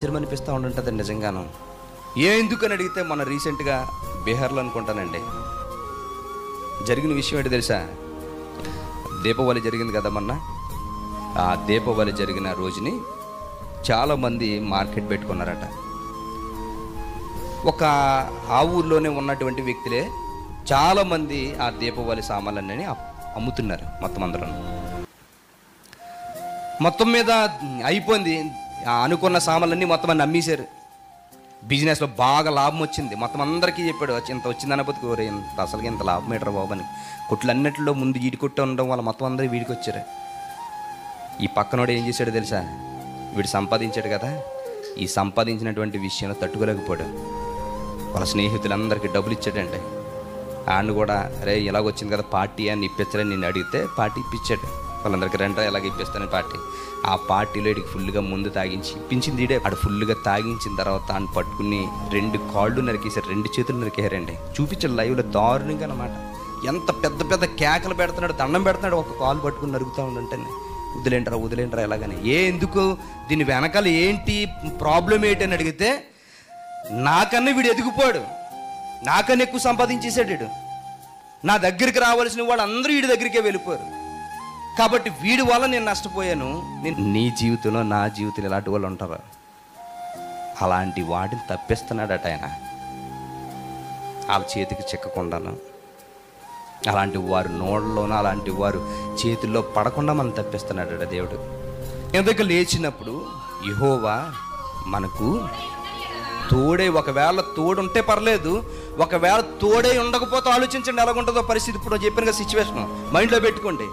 అనిపిస్తూ ఉంటుంటుంది నిజంగాను. ఎందుకని అడిగితే మన రీసెంట్గా బీహార్లో అనుకుంటానండి జరిగిన విషయం ఏంటి తెలుసా? దీపావళి జరిగింది కదా మొన్న. ఆ దీపావళి జరిగిన రోజుని చాలామంది మార్కెట్ పెట్టుకున్నారట. ఒక ఆ ఊర్లోనే ఉన్నటువంటి వ్యక్తులే చాలామంది ఆ దీపావళి సామాన్లన్నీ అమ్ముతున్నారు. మొత్తం అందరూ మొత్తం మీద అయిపోయింది. అనుకున్న సామాన్లన్నీ మొత్తం అన్ని అమ్మేశారు. బిజినెస్లో బాగా లాభం వచ్చింది. మొత్తం అందరికీ చెప్పాడు, ఇంత వచ్చింది అనబోతుకు ఇంత అసలుకి ఇంత లాభం ఏంట్రా బాబు అని. కొట్లన్నింటిలో ముందు ఈడి కొట్టు ఉండడం వల్ల మొత్తం అందరూ వీడికి వచ్చారు. ఈ పక్కనోడు ఏం చేశాడు తెలుసా? వీడు సంపాదించాడు కదా, ఈ సంపాదించినటువంటి విషయంలో తట్టుకోలేకపోయాడు. వాళ్ళ స్నేహితులందరికీ డబ్బులు ఇచ్చాడంటే ఆయన కూడా అరే ఇలాగొచ్చింది కదా పార్టీ అని ఇప్పించాలని నేను అడిగితే పార్టీ ఇప్పించాడు. వాళ్ళందరికీ రెండరా ఎలాగ ఇప్పిస్తానని పార్టీ. ఆ పార్టీలో ఇడికి ఫుల్గా ముందు తాగించి ఇప్పించింది ఈడే. ఆడు ఫుల్గా తాగించిన తర్వాత ఆయన పట్టుకుని 2 కాళ్ళు నరికేశారు, 2 చేతులు నరికేశారండి. చూపించాడు లైవ్లో దారుణంగా అన్నమాట. ఎంత పెద్ద పెద్ద కేకలు పెడుతున్నాడు, దండం పెడుతున్నాడు. ఒక కాలు పట్టుకుని నరుగుతూ ఉండంటే వదిలేంటారా ఎలాగని. ఎందుకు దీని వెనకాల ఏంటి ప్రాబ్లం ఏంటి అని అడిగితే నాకన్నా వీడు ఎదిగిపోయాడు, నాకన్నా ఎక్కువ సంపాదించేశాడు వీడు. నా దగ్గరికి రావాల్సిన వాళ్ళు అందరూ వీడి దగ్గరికే వెళ్ళిపోయారు కాబట్టి వీడి వల్ల నేను నష్టపోయాను. నీ జీవితంలో నా జీవితంలో ఇలాంటి వాళ్ళు ఉంటారా? అలాంటి వాటిని తప్పిస్తున్నాడట ఆయన. వాళ్ళ చేతికి చిక్కకుండాను, అలాంటి వారు నోళ్ళలోనూ అలాంటి వారు చేతుల్లో పడకుండా మనం తప్పిస్తున్నాడట దేవుడు. ఎందుకు లేచినప్పుడు యెహోవా మనకు తోడే. ఒకవేళ తోడుంటే పర్లేదు, ఒకవేళ తోడే ఉండకపోతే ఆలోచించండి ఎలాగుంటుందో పరిస్థితి. ఇప్పుడు చెప్పిన సిచ్యువేషన్ మైండ్లో పెట్టుకోండి.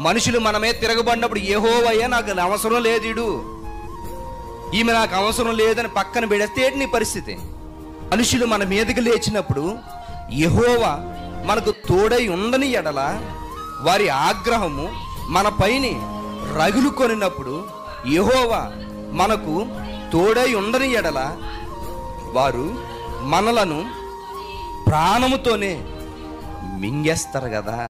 మనుషులు మనమే తిరగబడినప్పుడు యెహోవాయే నాకు అవసరం లేదు, ఈమె నాకు అవసరం లేదని పక్కన పెడితే నీ పరిస్థితి. మనుషులు మన మీదకి లేచినప్పుడు యెహోవా మనకు తోడై ఉండని ఎడల వారి ఆగ్రహము మన పైన రగులుకొనినప్పుడు యెహోవా మనకు తోడై ఉండని ఎడల వారు మనలను ప్రాణముతోనే మింగేస్తారు కదా.